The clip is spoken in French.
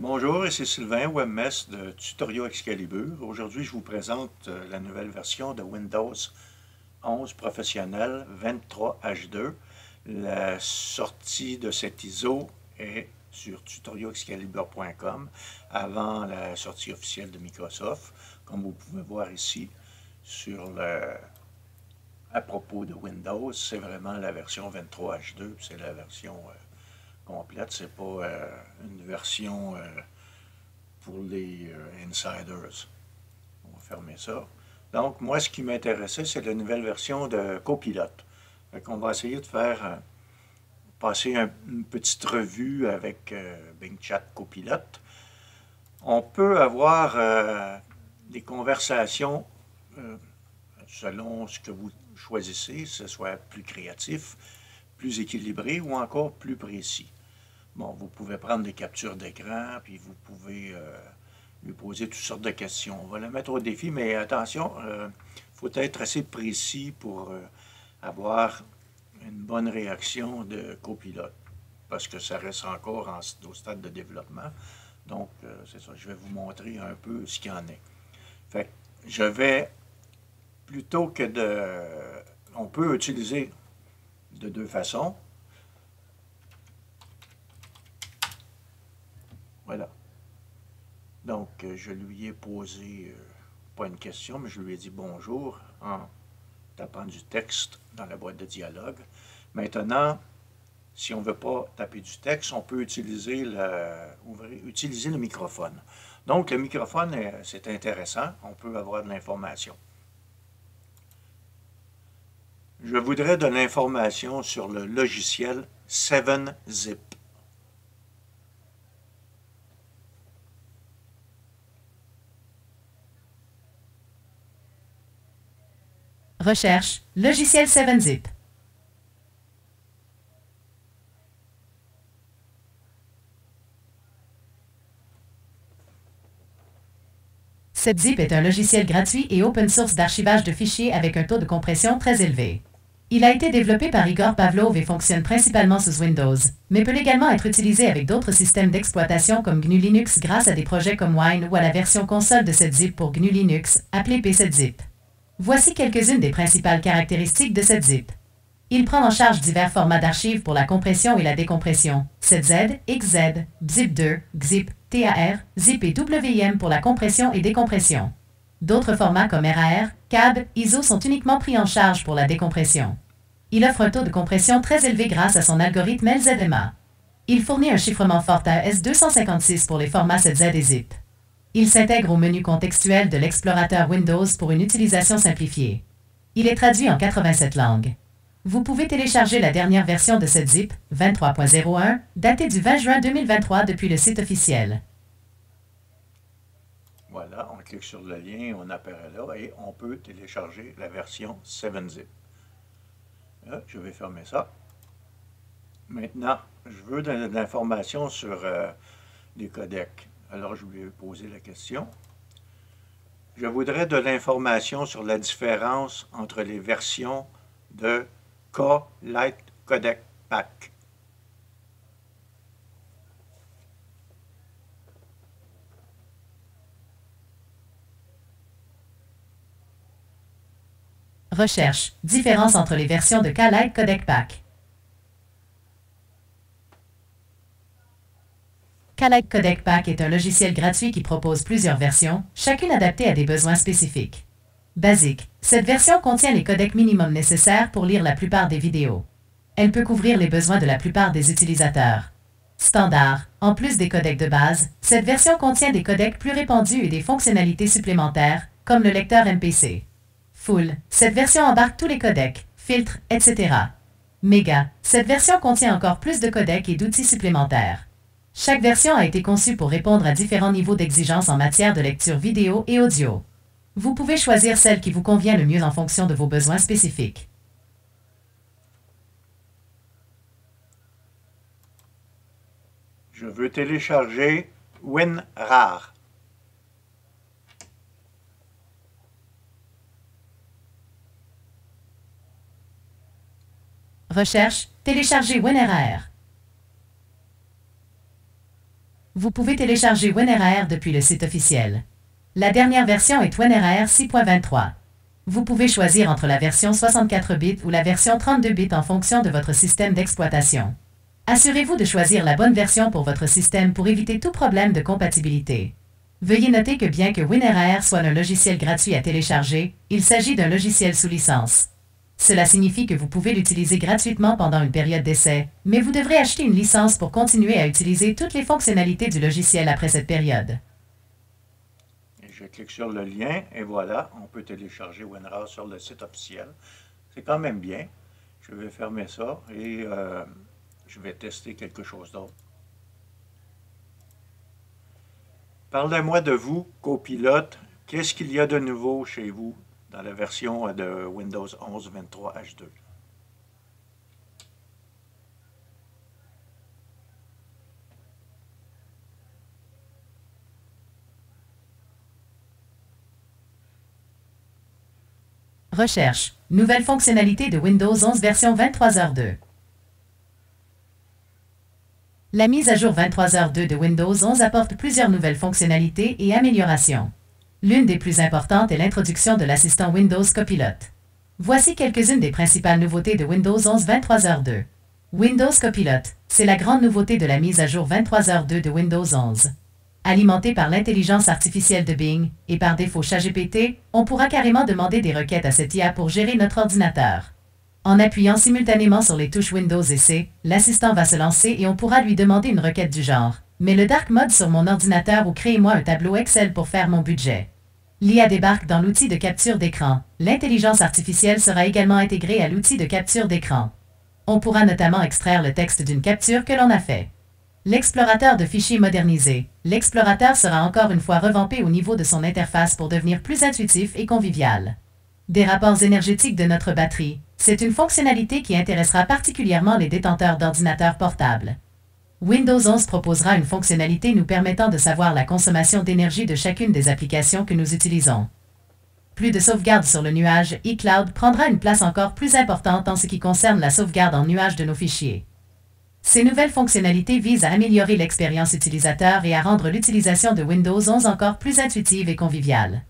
Bonjour, ici Sylvain, webmestre de Tutoriaux Excalibur. Aujourd'hui, je vous présente la nouvelle version de Windows 11 Professionnel 23H2. La sortie de cet ISO est sur tutorialexcalibur.com avant la sortie officielle de Microsoft. Comme vous pouvez voir ici, à propos de Windows, c'est vraiment la version 23H2, c'est la version complète, c'est pas une version pour les insiders. On va fermer ça. Donc, moi, ce qui m'intéressait, c'est la nouvelle version de Copilot. On va essayer de faire passer une petite revue avec Bing Chat Copilot. On peut avoir des conversations selon ce que vous choisissez, que ce soit plus créatif, plus équilibré ou encore plus précis. Bon, vous pouvez prendre des captures d'écran, puis vous pouvez lui poser toutes sortes de questions. On va le mettre au défi, mais attention, il faut être assez précis pour avoir une bonne réaction de copilote, parce que ça reste encore au stade de développement. Donc, c'est ça, je vais vous montrer un peu ce qu'il y en est. Fait que je vais, plutôt que de... On peut utiliser de deux façons. Voilà. Donc, je lui ai posé, pas une question, mais je lui ai dit bonjour en tapant du texte dans la boîte de dialogue. Maintenant, si on ne veut pas taper du texte, on peut utiliser le microphone. Donc, le microphone, c'est intéressant. On peut avoir de l'information. Je voudrais de l'information sur le logiciel 7-Zip. Recherche, logiciel 7-Zip. 7-Zip est un logiciel gratuit et open source d'archivage de fichiers avec un taux de compression très élevé. Il a été développé par Igor Pavlov et fonctionne principalement sous Windows, mais peut également être utilisé avec d'autres systèmes d'exploitation comme GNU Linux grâce à des projets comme Wine ou à la version console de 7-Zip pour GNU Linux, appelée P7Zip. Voici quelques-unes des principales caractéristiques de 7-Zip. Il prend en charge divers formats d'archives pour la compression et la décompression, 7Z, XZ, ZIP2, XZIP, TAR, ZIP et WIM pour la compression et décompression. D'autres formats comme RAR, CAB, ISO sont uniquement pris en charge pour la décompression. Il offre un taux de compression très élevé grâce à son algorithme LZMA. Il fournit un chiffrement fort AES-256 pour les formats 7Z et ZIP. Il s'intègre au menu contextuel de l'explorateur Windows pour une utilisation simplifiée. Il est traduit en 87 langues. Vous pouvez télécharger la dernière version de 7-Zip, 23.01, datée du 20 juin 2023 depuis le site officiel. Voilà, on clique sur le lien, on apparaît là et on peut télécharger la version 7-Zip. Là, je vais fermer ça. Maintenant, je veux de l'information sur les codecs. Alors, je lui ai posé la question. Je voudrais de l'information sur la différence entre les versions de K-Lite Codec Pack. Recherche. Différence entre les versions de K-Lite Codec Pack. K-Lite Codec Pack est un logiciel gratuit qui propose plusieurs versions, chacune adaptée à des besoins spécifiques. Basique. Cette version contient les codecs minimums nécessaires pour lire la plupart des vidéos. Elle peut couvrir les besoins de la plupart des utilisateurs. Standard. En plus des codecs de base, cette version contient des codecs plus répandus et des fonctionnalités supplémentaires, comme le lecteur MPC. Full. Cette version embarque tous les codecs, filtres, etc. Méga. Cette version contient encore plus de codecs et d'outils supplémentaires. Chaque version a été conçue pour répondre à différents niveaux d'exigence en matière de lecture vidéo et audio. Vous pouvez choisir celle qui vous convient le mieux en fonction de vos besoins spécifiques. Je veux télécharger WinRAR. Recherche. Télécharger WinRAR. Vous pouvez télécharger WinRAR depuis le site officiel. La dernière version est WinRAR 6.23. Vous pouvez choisir entre la version 64 bits ou la version 32 bits en fonction de votre système d'exploitation. Assurez-vous de choisir la bonne version pour votre système pour éviter tout problème de compatibilité. Veuillez noter que bien que WinRAR soit un logiciel gratuit à télécharger, il s'agit d'un logiciel sous licence. Cela signifie que vous pouvez l'utiliser gratuitement pendant une période d'essai, mais vous devrez acheter une licence pour continuer à utiliser toutes les fonctionnalités du logiciel après cette période. Je clique sur le lien et voilà, on peut télécharger WinRAR sur le site officiel. C'est quand même bien. Je vais fermer ça et je vais tester quelque chose d'autre. Parlez-moi de vous, copilote. Qu'est-ce qu'il y a de nouveau chez vous dans la version de Windows 11 23H2? Recherche. Nouvelle fonctionnalité de Windows 11 version 23H2. La mise à jour 23H2 de Windows 11 apporte plusieurs nouvelles fonctionnalités et améliorations. L'une des plus importantes est l'introduction de l'assistant Windows Copilot. Voici quelques-unes des principales nouveautés de Windows 11 23H2. Windows Copilot, c'est la grande nouveauté de la mise à jour 23H2 de Windows 11. Alimenté par l'intelligence artificielle de Bing et par défaut ChatGPT, on pourra carrément demander des requêtes à cette IA pour gérer notre ordinateur. En appuyant simultanément sur les touches Windows et C, l'assistant va se lancer et on pourra lui demander une requête du genre « Mets le dark mode sur mon ordinateur ou créez-moi un tableau Excel pour faire mon budget ». L'IA débarque dans l'outil de capture d'écran. L'intelligence artificielle sera également intégrée à l'outil de capture d'écran. On pourra notamment extraire le texte d'une capture que l'on a fait. L'explorateur de fichiers modernisé. L'explorateur sera encore une fois revampé au niveau de son interface pour devenir plus intuitif et convivial. Des rapports énergétiques de notre batterie. C'est une fonctionnalité qui intéressera particulièrement les détenteurs d'ordinateurs portables. Windows 11 proposera une fonctionnalité nous permettant de savoir la consommation d'énergie de chacune des applications que nous utilisons. Plus de sauvegarde sur le nuage, iCloud prendra une place encore plus importante en ce qui concerne la sauvegarde en nuage de nos fichiers. Ces nouvelles fonctionnalités visent à améliorer l'expérience utilisateur et à rendre l'utilisation de Windows 11 encore plus intuitive et conviviale.